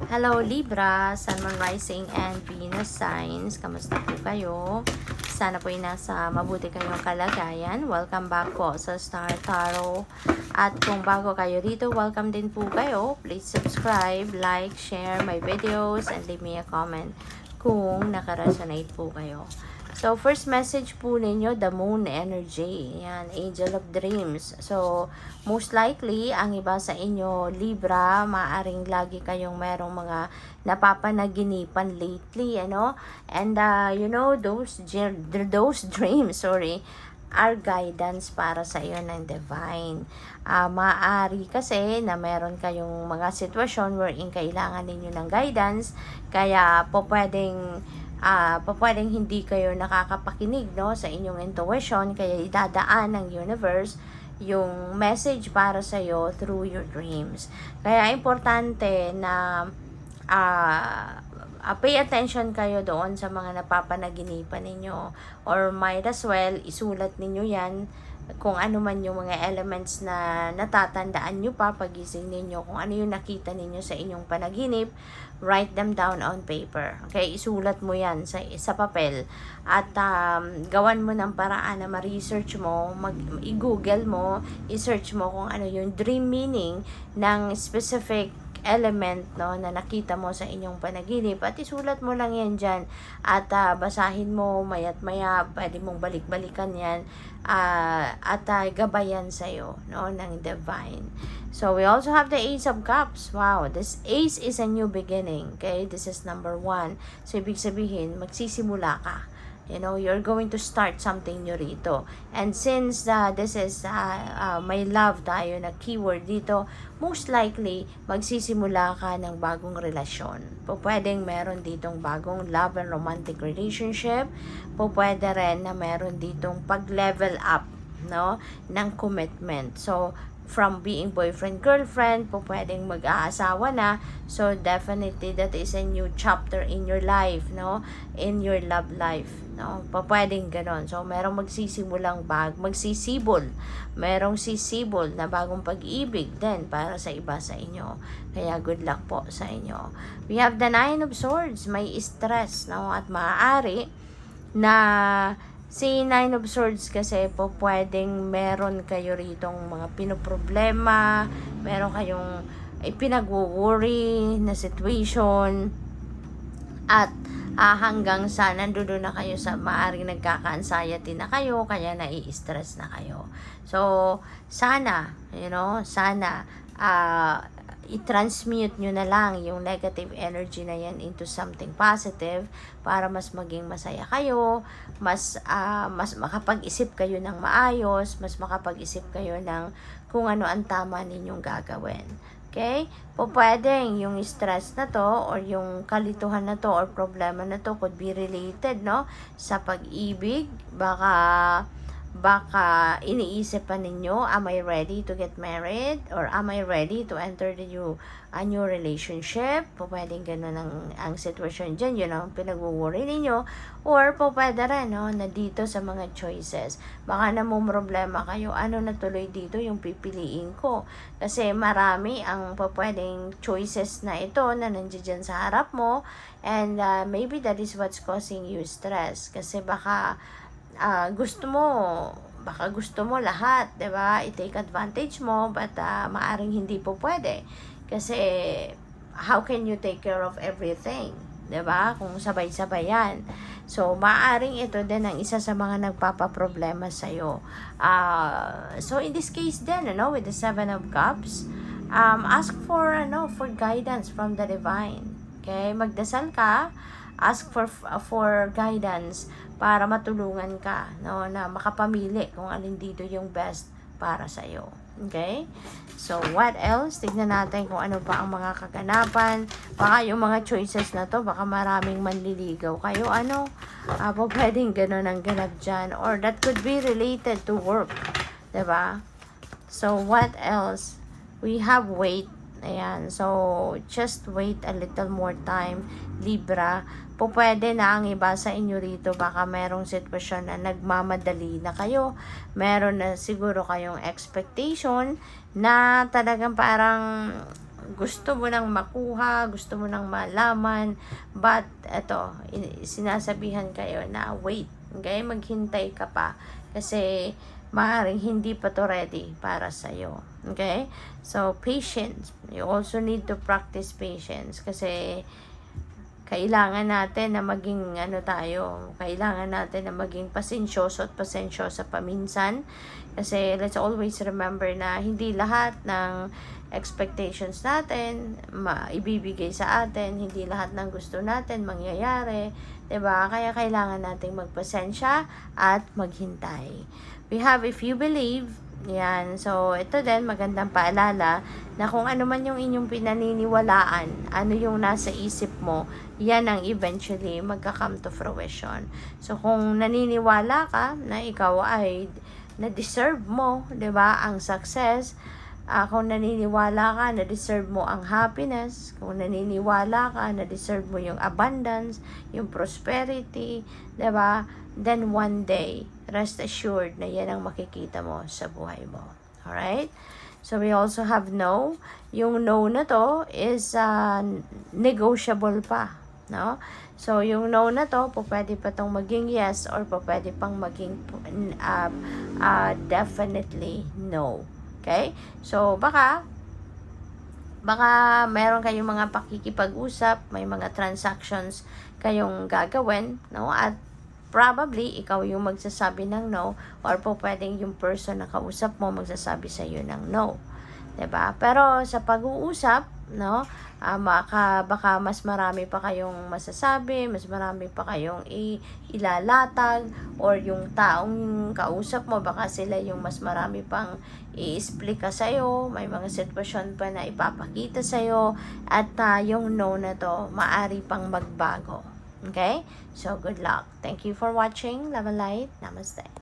Hello Libra, Sun, Moon, Rising, and Venus signs. Kamusta po kayo? Sana po ay nasa mabuti kayong kalagayan. Welcome back po sa Star Tarot. At kung bago kayo dito, welcome din po kayo. Please subscribe, like, share my videos, and leave me a comment kung nakaresonate po kayo. So, first message po ninyo, the moon energy. Yan, angel of dreams. So, most likely, ang iba sa inyo, Libra, maaring lagi kayong merong mga napapanaginipan lately, ano? And, those dreams, are guidance para sa iyo ng divine. Maaari kasi na meron kayong mga sitwasyon wherein kailangan ninyo ng guidance, kaya po pwedeng hindi kayo nakakapakinig, no, sa inyong intuition, kaya idadaan ng universe yung message para sa iyo through your dreams. Kaya importante na pay attention kayo doon sa mga napapanaginipan ninyo, or might as well isulat ninyo yan kung ano man yung mga elements na natatandaan nyo pa pagising ninyo, kung ano yung nakita ninyo sa inyong panaginip. Write them down on paper. Okay, isulat mo yan sa papel at gawan mo ng paraan na ma-research mo, i-google mo, i-search mo kung ano yung dream meaning ng specific element, no, na nakita mo sa inyong panaginip, at isulat mo lang yan dyan at basahin mo maya't maya, pwede mong balik-balikan yan at gabayan sa'yo, no, ng divine. So we also have the Ace of Cups. Wow, this Ace is a new beginning. Okay, this is number 1. So ibig sabihin, magsisimula ka. You're going to start something new rito. And since this is may love tayo na keyword dito, most likely, magsisimula ka ng bagong relasyon. Pwedeng meron ditong bagong love and romantic relationship. Pwede rin na meron ditong pag-level up, no, ng commitment. So, from being boyfriend-girlfriend, pwedeng mag-aasawa na. So, definitely, that is a new chapter in your life, no? In your love life, no? Pwedeng ganon. So, merong magsisimulang magsisibol. Merong sisibol na bagong pag-ibig din para sa iba sa inyo. Kaya, good luck po sa inyo. We have the Nine of Swords. May stress, no? At maaari na si Nine of Swords kasi pwedeng meron kayo ritong mga pinoproblema, meron kayong pinag-worry na situation, at hanggang sa nandoon na kayo sa maaring nagkaka-anxiety na kayo, kaya nai-stress na kayo. So, sana, i-transmute nyo na lang yung negative energy na yan into something positive para mas maging masaya kayo, mas makapag-isip kayo ng maayos, mas makapag-isip kayo ng kung ano ang tama ninyong gagawin. Okay? Pwedeng yung stress na to or yung kalituhan na to or problema na to could be related, no, sa pag-ibig. Baka iniisip pa ninyo, am I ready to get married? Or am I ready to enter a new relationship? Pwedeng ganun ang sitwasyon dyan. Yun ang pinag-worry ninyo. Or pwede rin, no, na dito sa mga choices. Baka namang problema kayo, ano na tuloy dito yung pipiliin ko? Kasi marami ang pwedeng choices na ito na nandiyan sa harap mo. And maybe that is what's causing you stress. Kasi baka gusto mo lahat, 'di ba? I-take advantage mo, but maaring hindi po pwede. Kasi how can you take care of everything, 'di ba? Kung sabay-sabay 'yan. So, maaring ito din ang isa sa mga nagpapaproblema sa iyo. So in this case then, with the Seven of Cups, ask for guidance from the divine. Okay? Magdasal ka, ask for guidance para matulungan ka, no, na makapamili kung alin dito yung best para sa iyo. Okay? So, what else? Tignan natin kung ano pa ang mga kaganapan. Baka yung mga choices na to, baka maraming manliligaw kayo. Pwedeng ganun ang ganap dyan. Or that could be related to work. Diba? So, what else? We have wait. Ayan. So, just wait a little more time, Libra. Pwede na ang iba sa inyo rito, baka merong sitwasyon na nagmamadali na kayo. Meron na siguro kayong expectation na talagang parang gusto mo nang makuha, gusto mo nang malaman, but eto, sinasabihan kayo na wait, okay? Maghintay ka pa kasi maaaring hindi pa to ready para sa'yo. Okay? So, patience. You also need to practice patience kasi kailangan natin na maging kailangan natin na maging pasensyoso at pasensyosa paminsan. Kasi let's always remember na hindi lahat ng expectations natin ibibigay sa atin, hindi lahat ng gusto natin mangyayari, 'di ba? Kaya kailangan nating magpasensya at maghintay. We have If You Believe. Yan. So, ito din, magandang paalala na kung ano man yung inyong pinaniniwalaan, ano yung nasa isip mo, yan ang eventually magka-come to fruition. So, kung naniniwala ka na ikaw ay na-deserve mo, 'di ba, ang success, kung naniniwala ka na deserve mo ang happiness, kung naniniwala ka na deserve mo yung abundance, yung prosperity, 'di ba? Then one day, rest assured na yan ang makikita mo sa buhay mo. Alright? So we also have no. Yung no na to is negotiable pa, no? So yung no na to, pwede pa tong maging yes or pwede pang maging definitely no. Okay? So baka meron kayong mga pakikipag-usap, may mga transactions kayong gagawin, no? At probably ikaw yung magsasabi ng no, or pwedeng yung person na kausap mo magsasabi sa iyo ng no. 'Di ba? Pero sa pag-uusap, no, baka mas marami pa kayong masasabi, mas marami pa kayong ilalatag, or yung taong kausap mo baka sila yung mas marami pang i-explica sa iyo, may mga sitwasyon pa na ipapakita sa iyo, at yung no na to maari pang magbago. Okay? So good luck. Thank you for watching. Love and light. Namaste.